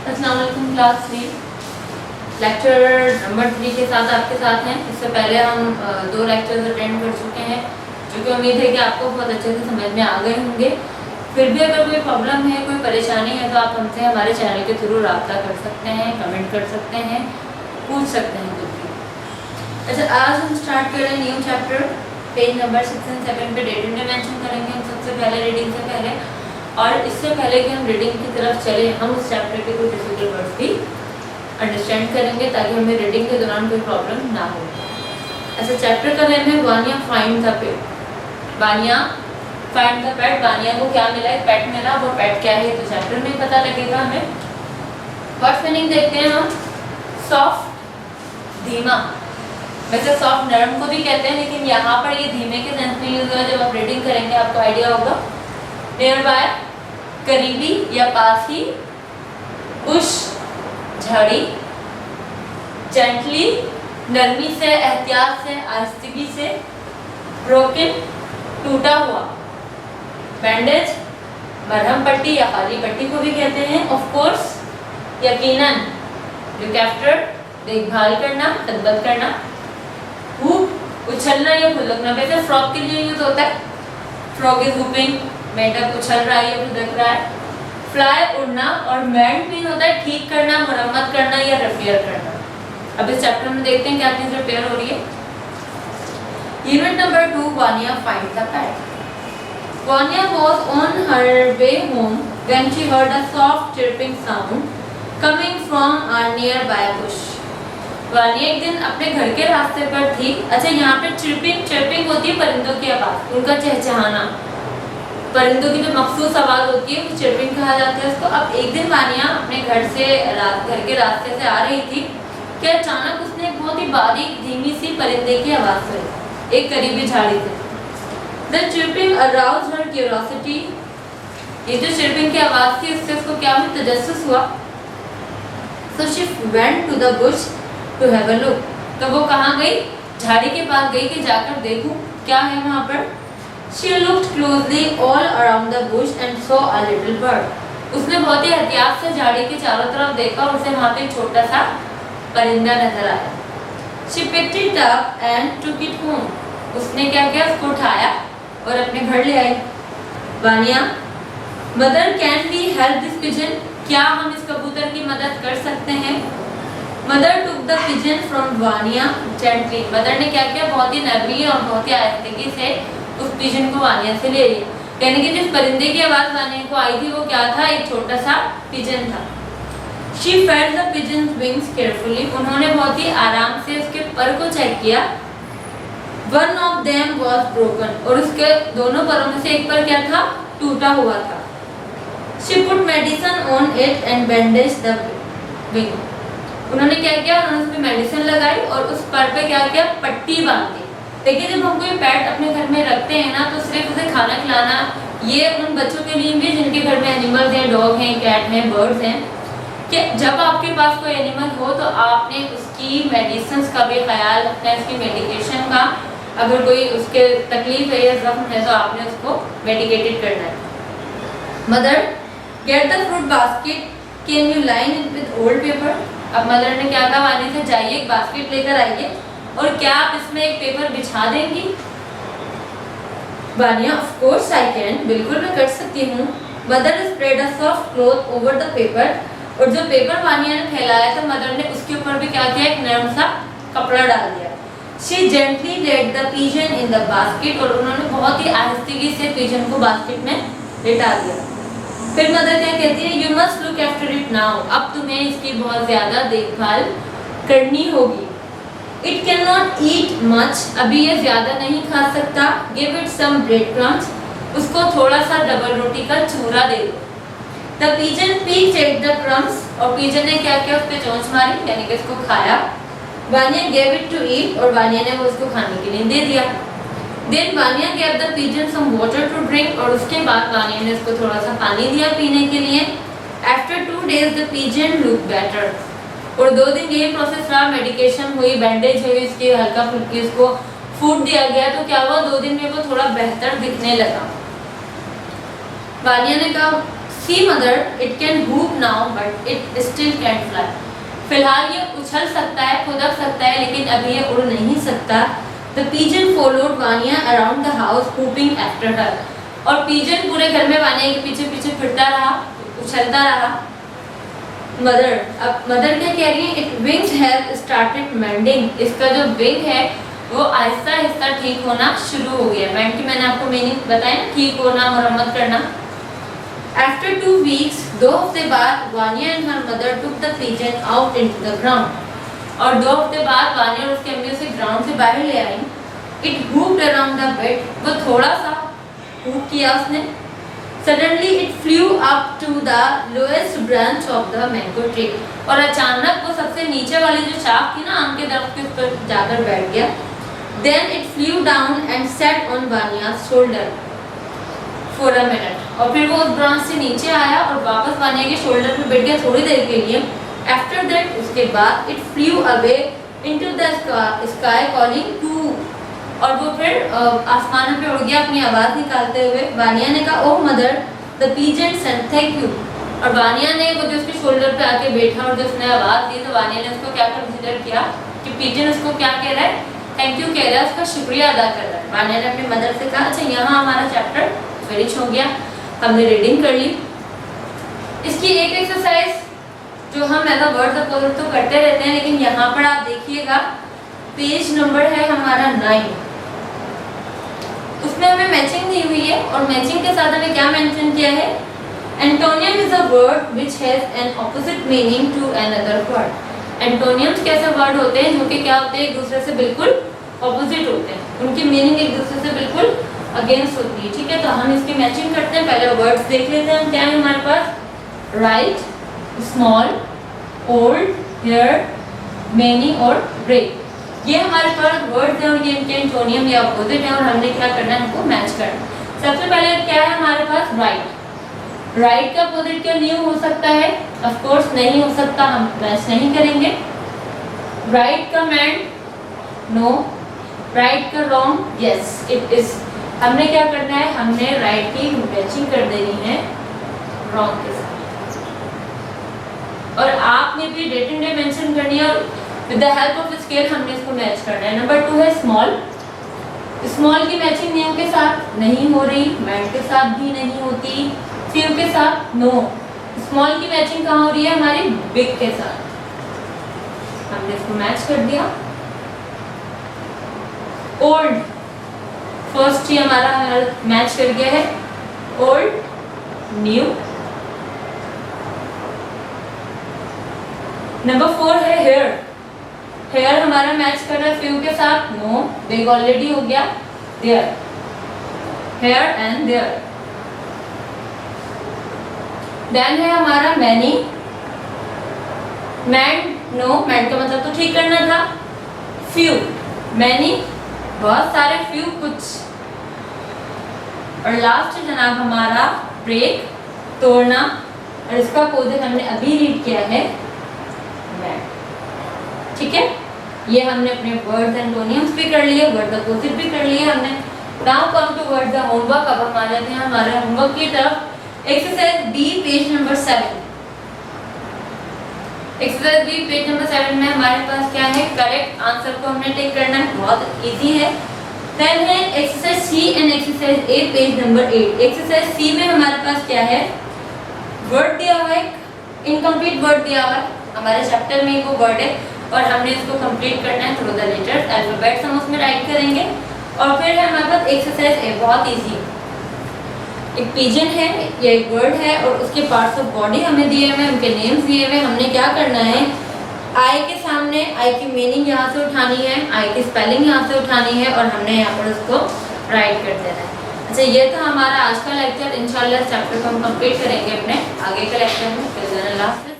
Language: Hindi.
अस्सलाम वालेकुम क्लास 3 लेक्चर नंबर 3 के साथ आपके साथ हैं। इससे पहले हम 2 लेक्चर्स अटेंड कर चुके हैं, जो कि उम्मीद है कि आपको बहुत अच्छे से समझ में आ गए होंगे। फिर भी अगर कोई प्रॉब्लम है, कोई परेशानी है, तो आप हमसे हमारे चैनल के थ्रू रब्ता कर सकते हैं, कमेंट कर सकते हैं, पूछ सकते हैं कुछ भी। अच्छा, आज हम स्टार्ट कर रहे हैं न्यू चैप्टर। पेज नंबर 6 और 7 पे डेटिंग मेंशन करेंगे हम सबसे पहले रीडिंग से पहले। और इससे पहले कि हम रीडिंग की तरफ चले, हम उस चैप्टर के कुछ डिफिकल्ट वर्ड्स भी अंडरस्टैंड करेंगे ताकि हमें रीडिंग के दौरान कोई प्रॉब्लम ना हो। अच्छा, चैप्टर का नेम है Vania find the pet. Vania find the pet. Vania को क्या मिला? एक पेट मिला। वो पेट क्या है तो चैप्टर में पता लगेगा हमें। वर्ड मीनिंग देखते हैं हम। सॉफ्ट, धीमा। वैसे सॉफ्ट नरम को भी कहते हैं, लेकिन यहाँ पर ये धीमे के सेंस में यूज हुआ। जब आप रीडिंग करेंगे आपको आइडिया होगा। नियर बाय, करीबी या पास ही। बुश, झाड़ी। जेंटली, नरमी से, एहतियात से, आहिस्तगी से। ब्रोकन, टूटा हुआ। बैंडेज, मरहम पट्टी या खाली पट्टी को भी कहते हैं। ऑफ कोर्स, यकीनन। लुक आफ्टर, देखभाल करना, खदमत करना। हुप, उछलना या फुदकना। वैसे फ्रॉक के लिए यूज होता है। फ्रॉक इज हुपिंग, मेंढक उछल रहा है या फुदक रहा है। फ्लाई, उड़ना। और मेंट मीन होता है ठीक करना, मरम्मत करना या रिपेयर करना। अब इस चैप्टर में देखते हैं क्या चीज रिपेयर हो रही है। Unit number 2, Vaniya find the pet. Vaniya was on her way home when she heard a soft chirping sound coming from a nearby bush. Vaniya एक दिन अपने घर के रास्ते पर थी। अच्छा, यहाँ पे चिर्पिंग होती है परिंदों की आवाज, उनका चहचहाना। परिंदों की जो मखसूस आवाज होती है वो चिर्पिंग कहा जाता है उसको। अब एक दिन वानिया अपने घर के रास्ते से आ रही थी कि अचानक उसने एक बहुत ही बारीक धीमी सी परिंदे की आवाज सुनी, एक करीबी झाड़ी से। The chirping aroused her curiosity. ये जो चिर्पिंग की आवाज थी उससे उसको क्या हुआ? तजस्सुस हुआ। So she went to the bush to have a look. तो वो कहाँ गई? झाड़ी के पास गई कि जाकर देखूं क्या है वहाँ पर। She looked closely all around the bush and saw a little bird. उसने बहुत ही एहतियात से झाड़ी के चारों तरफ देखा और उसे वहाँ पे एक छोटा सा परिंदा नजर आया। She picked it up and took it home. उसने क्या किया? उसको उठाया और अपने घर ले आई। Vaniya, Mother, can we help this pigeon? क्या हम इस कबूतर की मदद कर सकते हैं? Mother took the pigeon from Vania gently. Mother ने क्या किया? बहुत ही नरमी और बहुत ही आहिस्तगी से उस पिजन को वानिया से ले लिया। यानी कि जिस परिंदे की आवाज वानिया को आई थी वो क्या था? एक छोटा सा पिजन था। She felt the pigeon's wings carefully. उन्होंने बहुत ही आराम से उसके पर को चेक किया। One of them was broken. और उसके दोनों परों में से एक पर क्या था? टूटा हुआ था। She put medicine on it and bandaged the wing. उन्होंने क्या किया? उन्होंने उस पे मेडिसिन लगाई और उस पर पे क्या किया? पट्टी बांध दी। देखिए, जब हम कोई पेट अपने घर में रखते हैं ना, तो सिर्फ उसे खाना खिलाना ये उन बच्चों के लिए भी जिनके घर में एनिमल्स हैं, डॉग हैं, कैट हैं, बर्ड्स हैं, कि जब आपके पास कोई एनिमल हो तो आपने उसकी मेडिसिन का भी ख्याल रखना है, उसकी मेडिकेशन का। अगर कोई उसके तकलीफ है या जख्म है तो आपने उसको मेडिकेटेड करना है। Mother, get the fruit basket, can you line it with old paper. अब मदर ने क्या कहा? वानी से जाइए, एक बास्केट लेकर आइए और क्या आप इसमें एक पेपर बिछा देंगी? Vaniya, of course I can, बिल्कुल मैं कर सकती हूँ। Mother spread a soft cloth over the paper. और जो पेपर वानिया ने फैलाया था मदर ने उसके ऊपर भी क्या किया? एक नरम सा कपड़ा डाल दिया। She gently laid the pigeon in the basket. और उन्होंने बहुत ही आहिस्तगी से पिजन को बास्केट में लेटा दिया। फिर मदर क्या कहती है? You must look after it now. अब तुम्हें इसकी बहुत ज्यादा देखभाल करनी होगी। It cannot eat much. अभी ये ज्यादा नहीं खा सकता। Give it some breadcrumbs. उसको थोड़ा सा डबल रोटी का चूरा दे दो। The pigeon peeked at the crumbs. और पिजन ने क्या किया? उस पे चोंच मारी, यानी कि इसको खाया। Vaniya gave it to eat. और वानिया ने वो उसको खाने के लिए दे दिया। Then Vaniya gave the pigeon some water to drink. और उसके बाद वानिया ने उसको थोड़ा सा पानी दिया पीने के लिए। After 2 days the pigeon looked better. और 2 दिन यही प्रोसेस रहा, मेडिकेशन हुई, बैंडेज हुई, इसकी हल्का फुल्की उसको फूड दिया गया, तो क्या हुआ? 2 दिन में वो थोड़ा बेहतर दिखने लगा। वानिया ने कहा, see mother, it can hop now but it still can't fly. फिलहाल ये उछल सकता है, खुदक सकता है, लेकिन अभी ये उड़ नहीं सकता। The pigeon followed Vania around the house hopping after her. और पीजन पूरे घर में वानिया के पीछे पीछे फिरता रहा, उछलता रहा। मदर, अब मदर क्या कह रही है? It wings have started mending. इसका जो विंग है वो आहिस्ता आहिस्ता ठीक होना शुरू हो गया। मेंड की मैंने आपको मीनिंग बताया ना, ठीक होना, मरम्मत करना। After 2 weeks, 2 हफ्ते बाद Vaniya and her mother took the pigeon out into the ground. और 2 हफ्ते बाद वानिया और उसकी अम्मी उसे ग्राउंड से बाहर ले आई। It hopped around the bed. वो थोड़ा सा हूप किया उसने। Suddenly it flew up to the lowest branch of the mango tree। और अचानक वो सबसे नीचे वाली जो शाख थी ना आम के दरख्त के, उस पर जाकर बैठ गया। Then it flew down and sat on Vania's shoulder for a minute। और फिर वो उस ब्रांच से नीचे आया और वापस वानिया के शोल्डर पे बैठ गया थोड़ी देर के लिए। After that, उसके बाद it flew away into the sky calling to। और वो फिर आसमान पे उड़ गया अपनी आवाज़ निकालते हुए। वानिया ने कहा, oh mother, the pigeon send thank you. और वानिया ने वो जो उसके शोल्डर पे आके बैठा और जो उसने आवाज़ दी, तो वानिया ने उसको क्या कंसिडर किया कि पीजन उसको क्या कह रहा है? थैंक यू कह रहा है, उसका शुक्रिया अदा कर रहा है। वानिया ने अपनी मदर से कहा, अच्छा यहाँ हमारा चैप्टर फिनिश हो गया, हमने रीडिंग कर ली। इसकी एक एक्सरसाइज जो हम एज अ वर्ड अपोजिट तो करते रहते हैं, लेकिन यहाँ पर आप देखिएगा पेज नंबर है हमारा 9। उसमें हमें मैचिंग दी हुई है और मैचिंग के साथ हमें क्या मेंशन किया है? Antonym is a word which has an opposite meaning to another word. Antonyms कैसे वर्ड होते हैं जो कि क्या होते हैं? एक दूसरे से बिल्कुल ऑपोजिट होते हैं, उनकी मीनिंग एक दूसरे से बिल्कुल अगेंस्ट होती है। ठीक है, तो हम इसकी मैचिंग करते हैं। पहले वर्ड्स देख लेते हैं, क्या है हमारे पास? Right, small, old, here, many और ब्रेक। ये हमारे पास वर्ड्स हैं और ये इनके एंटोनियम या अपोजिट है और हमने क्या करना है? इनको मैच करना। सबसे पहले क्या है हमारे पास? राइट। राइट का अपोजिट क्या न्यू हो सकता है? ऑफ कोर्स नहीं हो सकता, हम मैच नहीं करेंगे। राइट का मैंड? नो। राइट का रॉन्ग? Yes it is. हमने क्या करना है? हमने राइट की मैचिंग कर देनी है रॉन्ग के साथ। और आपने भी डेट एंड डे मेंशन करनी है और with the help of scale हमने इसको मैच करना है। नंबर 2 है स्मॉल। स्मॉल की मैचिंग न्यू के साथ नहीं हो रही, मैंड के साथ भी नहीं होती, फ्यू के साथ नो। स्मॉल की मैचिंग कहाँ हो रही है? हमारी बिग के साथ। हमने इसको मैच कर दिया। ओल्ड, फर्स्ट ही हमारा मैच कर गया है। Old, new. नंबर 4 है हेयर। हेयर हमारा मैच कर रहा है फ्यू के साथ, नो। बिग ऑलरेडी हो गया। There, here and there. Then है हमारा मैनी। Man, no. मैन का मतलब तो ठीक करना था। फ्यू, मैनी बहुत सारे, फ्यू कुछ। और लास्ट जनाब हमारा ब्रेक, तोड़ना। और इसका अपोजिट हमने अभी रीड किया है मैन। ठीक है, ये हमने अपने वर्ड्स एंटोनियम्स भी कर लिए, वर्ड अपोजिट भी कर लिए हमने। Now come toward the homework. अब हम आ जाते हैं हमारे होमवर्क की तरफ। Exercise B page number 7। Exercise B page number 7 में हमारे पास क्या है? करेक्ट आंसर को हमने टिक करना है, बहुत इजी है। देन है exercise C and exercise A page number 8। Exercise C में हमारे पास क्या है? वर्ड दिया हुआ है, इनकम्प्लीट वर्ड दिया हुआ है। हमारे चैप्टर में वो वर्ड है और हमने इसको कंप्लीट करना है थ्रू द लेटर्स, अल्फाबेट्स हम उसमें राइट करेंगे। और फिर है हमारे पास एक्सरसाइज ए, बहुत इजी। एक पिजन है, ये एक वर्ड है और उसके पार्ट्स ऑफ बॉडी हमें दिए हुए, उनके नेम्स दिए हुए। हमने क्या करना है? आई के सामने आई की मीनिंग यहाँ से उठानी है, आई की स्पेलिंग यहाँ से उठानी है और हमने यहाँ पर उसको राइट कर देना है। अच्छा, ये था हमारा आज का लेक्चर। इंशाल्लाह चैप्टर को हम कंप्लीट करेंगे अपने आगे के लेक्चर में। फिर